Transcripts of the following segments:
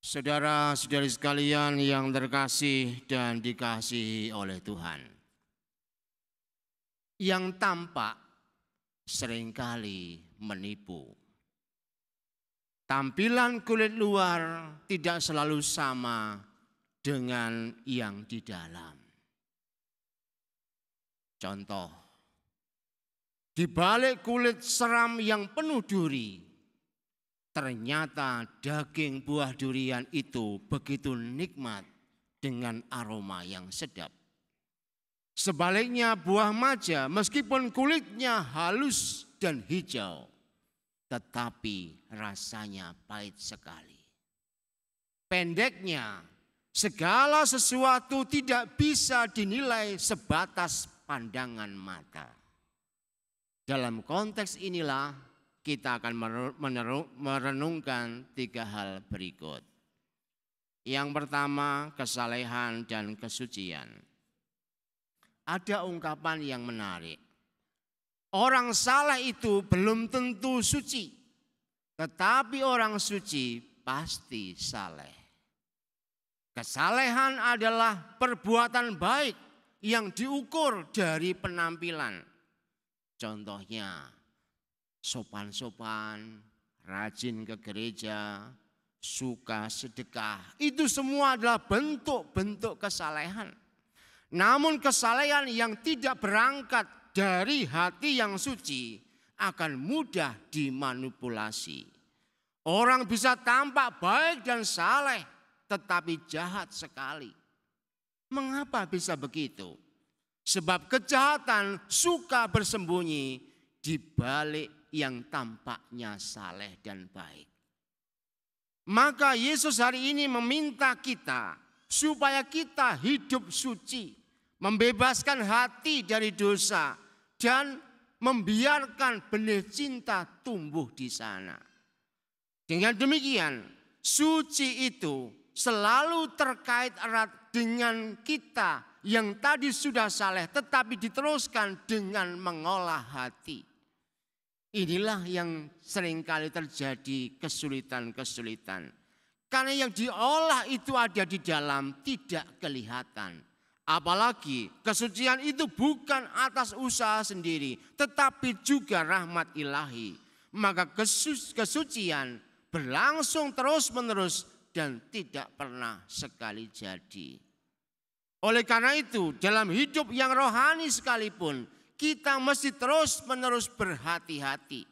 Saudara-saudari sekalian yang terkasih dan dikasihi oleh Tuhan. Yang tampak seringkali menipu. Tampilan kulit luar tidak selalu sama dengan yang di dalam. Contoh, di balik kulit seram yang penuh duri, ternyata daging buah durian itu begitu nikmat dengan aroma yang sedap. Sebaliknya buah maja meskipun kulitnya halus dan hijau, tetapi rasanya pahit sekali. Pendeknya, segala sesuatu tidak bisa dinilai sebatas pandangan mata. Dalam konteks inilah kita akan merenungkan 3 hal berikut. Yang pertama, kesalehan dan kesucian. Ada ungkapan yang menarik. Orang saleh itu belum tentu suci, tetapi orang suci pasti saleh. Kesalehan adalah perbuatan baik yang diukur dari penampilan. Contohnya, sopan-sopan, rajin ke gereja, suka sedekah. Itu semua adalah bentuk-bentuk kesalehan. Namun kesalehan yang tidak berangkat dari hati yang suci akan mudah dimanipulasi. Orang bisa tampak baik dan saleh, tetapi jahat sekali. Mengapa bisa begitu? Sebab kejahatan suka bersembunyi di balik yang tampaknya saleh dan baik. Maka Yesus hari ini meminta kita supaya kita hidup suci, membebaskan hati dari dosa dan membiarkan benih cinta tumbuh di sana. Dengan demikian, suci itu selalu terkait erat dengan kita yang tadi sudah saleh tetapi diteruskan dengan mengolah hati. Inilah yang seringkali terjadi kesulitan-kesulitan. Karena yang diolah itu ada di dalam tidak kelihatan. Apalagi kesucian itu bukan atas usaha sendiri, tetapi juga rahmat ilahi. Maka kesucian berlangsung terus-menerus dan tidak pernah sekali jadi. Oleh karena itu, dalam hidup yang rohani sekalipun, kita mesti terus-menerus berhati-hati.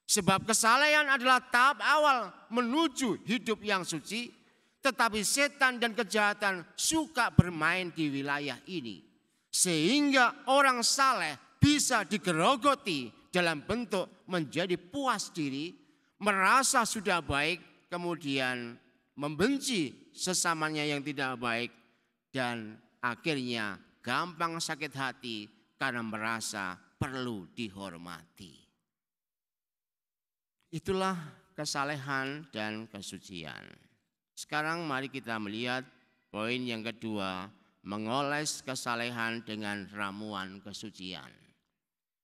Sebab kesalehan adalah tahap awal menuju hidup yang suci, tetapi setan dan kejahatan suka bermain di wilayah ini. Sehingga orang saleh bisa digerogoti dalam bentuk menjadi puas diri, merasa sudah baik, kemudian membenci sesamanya yang tidak baik, dan akhirnya gampang sakit hati karena merasa perlu dihormati. Itulah kesalehan dan kesucian. Sekarang mari kita melihat poin yang kedua, mengoles kesalehan dengan ramuan kesucian.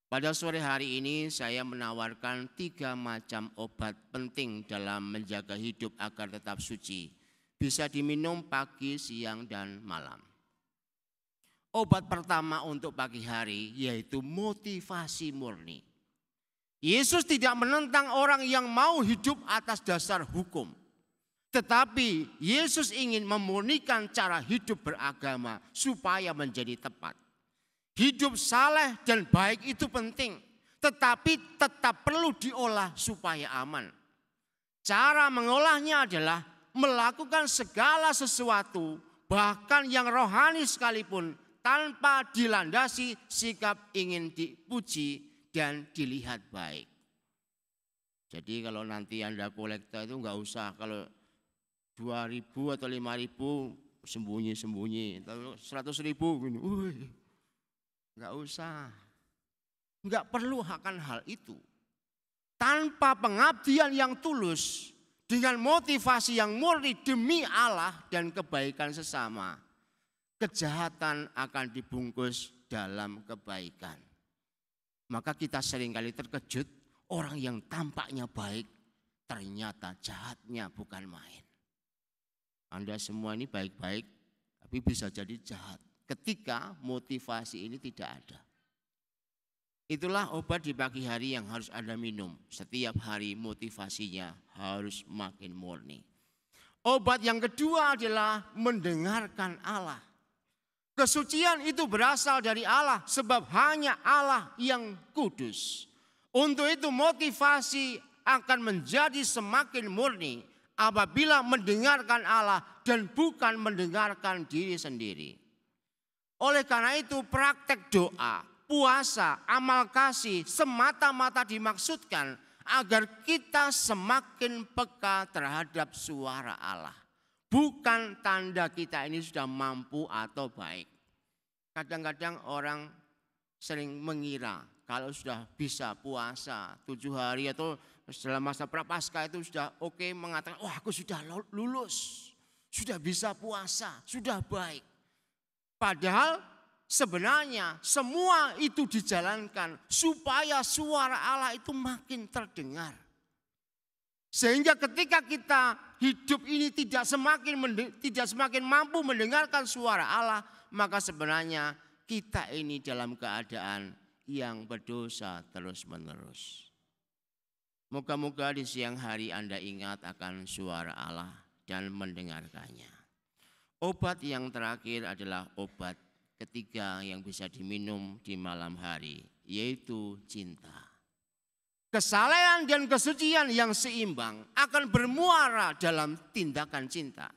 Pada sore hari ini saya menawarkan 3 macam obat penting dalam menjaga hidup agar tetap suci. Bisa diminum pagi, siang, dan malam. Obat pertama untuk pagi hari yaitu motivasi murni. Yesus tidak menentang orang yang mau hidup atas dasar hukum. Tetapi Yesus ingin memurnikan cara hidup beragama supaya menjadi tepat. Hidup saleh dan baik itu penting, tetapi tetap perlu diolah supaya aman. Cara mengolahnya adalah melakukan segala sesuatu, bahkan yang rohani sekalipun, tanpa dilandasi sikap ingin dipuji dan dilihat baik. Jadi kalau nanti Anda kolektor itu enggak usah kalau 2.000 atau 5.000 sembunyi-sembunyi, 100.000 gini, enggak usah. Enggak perlu akan hal itu. Tanpa pengabdian yang tulus, dengan motivasi yang murni demi Allah dan kebaikan sesama, kejahatan akan dibungkus dalam kebaikan. Maka kita seringkali terkejut, orang yang tampaknya baik ternyata jahatnya bukan main. Anda semua ini baik-baik, tapi bisa jadi jahat ketika motivasi ini tidak ada. Itulah obat di pagi hari yang harus Anda minum. Setiap hari motivasinya harus makin murni. Obat yang kedua adalah mendengarkan Allah. Kesucian itu berasal dari Allah sebab hanya Allah yang kudus. Untuk itu motivasi akan menjadi semakin murni apabila mendengarkan Allah dan bukan mendengarkan diri sendiri. Oleh karena itu praktek doa, puasa, amal kasih semata-mata dimaksudkan agar kita semakin peka terhadap suara Allah. Bukan tanda kita ini sudah mampu atau baik. Kadang-kadang orang sering mengira kalau sudah bisa puasa 7 hari atau dalam masa prapaskah itu sudah oke mengatakan, wah aku sudah lulus, sudah bisa puasa, sudah baik. Padahal sebenarnya semua itu dijalankan supaya suara Allah itu makin terdengar. Sehingga ketika kita hidup ini tidak semakin mampu mendengarkan suara Allah, maka sebenarnya kita ini dalam keadaan yang berdosa terus-menerus. Moga-moga di siang hari Anda ingat akan suara Allah dan mendengarkannya. Obat yang terakhir adalah obat ketiga yang bisa diminum di malam hari, yaitu cinta. Kesalehan dan kesucian yang seimbang akan bermuara dalam tindakan cinta.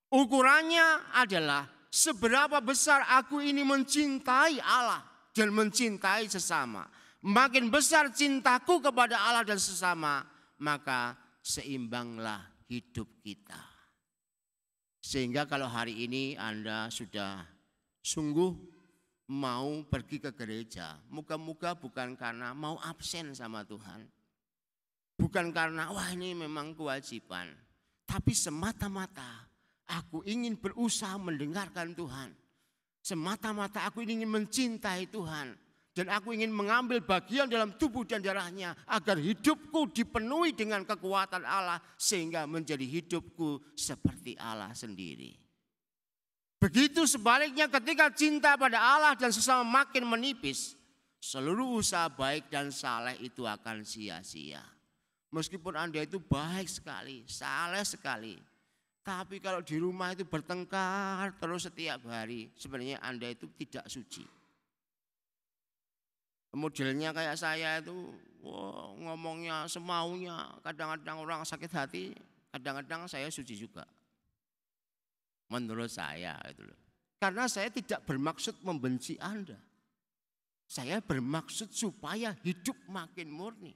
Ukurannya adalah seberapa besar aku ini mencintai Allah dan mencintai sesama. Makin besar cintaku kepada Allah dan sesama, maka seimbanglah hidup kita. Sehingga kalau hari ini Anda sudah sungguh mau pergi ke gereja, moga-moga bukan karena mau absen sama Tuhan. Bukan karena wah ini memang kewajiban. Tapi semata-mata aku ingin berusaha mendengarkan Tuhan. Semata-mata aku ingin mencintai Tuhan. Dan aku ingin mengambil bagian dalam tubuh dan darahnya agar hidupku dipenuhi dengan kekuatan Allah sehingga menjadi hidupku seperti Allah sendiri. Begitu sebaliknya ketika cinta pada Allah dan sesama makin menipis, seluruh usaha baik dan saleh itu akan sia-sia. Meskipun Anda itu baik sekali, saleh sekali. Tapi kalau di rumah itu bertengkar terus setiap hari, sebenarnya Anda itu tidak suci. Modelnya kayak saya itu ngomongnya semaunya, kadang-kadang orang sakit hati, kadang-kadang saya suci juga. Menurut saya itu loh. Karena saya tidak bermaksud membenci Anda. Saya bermaksud supaya hidup makin murni.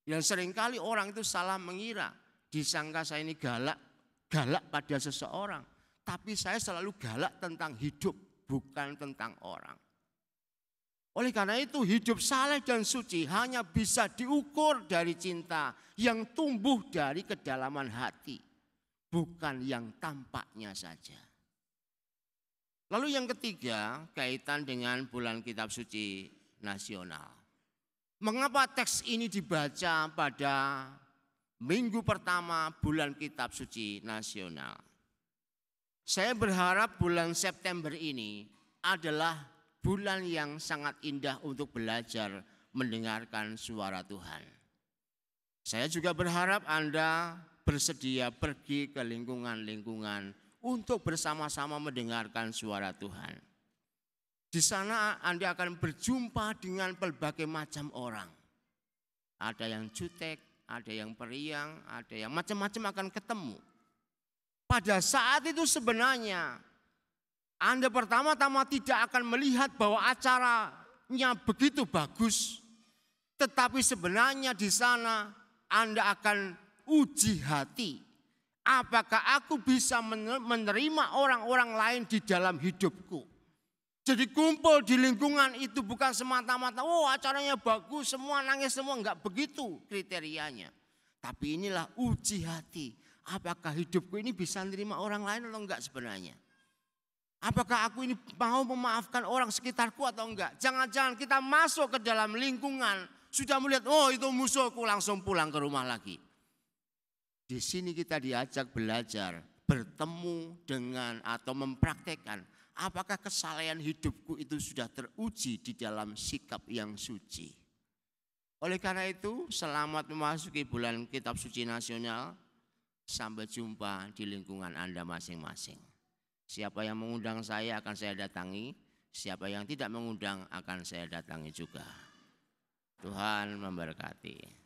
Yang seringkali orang itu salah mengira, disangka saya ini galak pada seseorang. Tapi saya selalu galak tentang hidup, bukan tentang orang. Oleh karena itu hidup saleh dan suci hanya bisa diukur dari cinta yang tumbuh dari kedalaman hati. Bukan yang tampaknya saja. Lalu yang ketiga kaitan dengan bulan kitab suci nasional. Mengapa teks ini dibaca pada minggu pertama bulan kitab suci nasional? Saya berharap bulan September ini adalah bulan yang sangat indah untuk belajar mendengarkan suara Tuhan. Saya juga berharap Anda bersedia pergi ke lingkungan-lingkungan untuk bersama-sama mendengarkan suara Tuhan. Di sana Anda akan berjumpa dengan berbagai macam orang. Ada yang jutek, ada yang periang, ada yang macam-macam akan ketemu. Pada saat itu sebenarnya Anda pertama-tama tidak akan melihat bahwa acaranya begitu bagus. Tetapi sebenarnya di sana Anda akan uji hati. Apakah aku bisa menerima orang-orang lain di dalam hidupku. Jadi kumpul di lingkungan itu bukan semata-mata, oh acaranya bagus, semua nangis semua. Enggak begitu kriterianya. Tapi inilah uji hati. Apakah hidupku ini bisa menerima orang lain atau enggak sebenarnya. Apakah aku ini mau memaafkan orang sekitarku atau enggak? Jangan-jangan kita masuk ke dalam lingkungan, sudah melihat, oh itu musuhku, langsung pulang ke rumah lagi. Di sini kita diajak belajar bertemu dengan atau mempraktekkan apakah kesalehan hidupku itu sudah teruji di dalam sikap yang suci. Oleh karena itu, selamat memasuki bulan Kitab Suci Nasional. Sampai jumpa di lingkungan Anda masing-masing. Siapa yang mengundang saya akan saya datangi, siapa yang tidak mengundang akan saya datangi juga. Tuhan memberkati.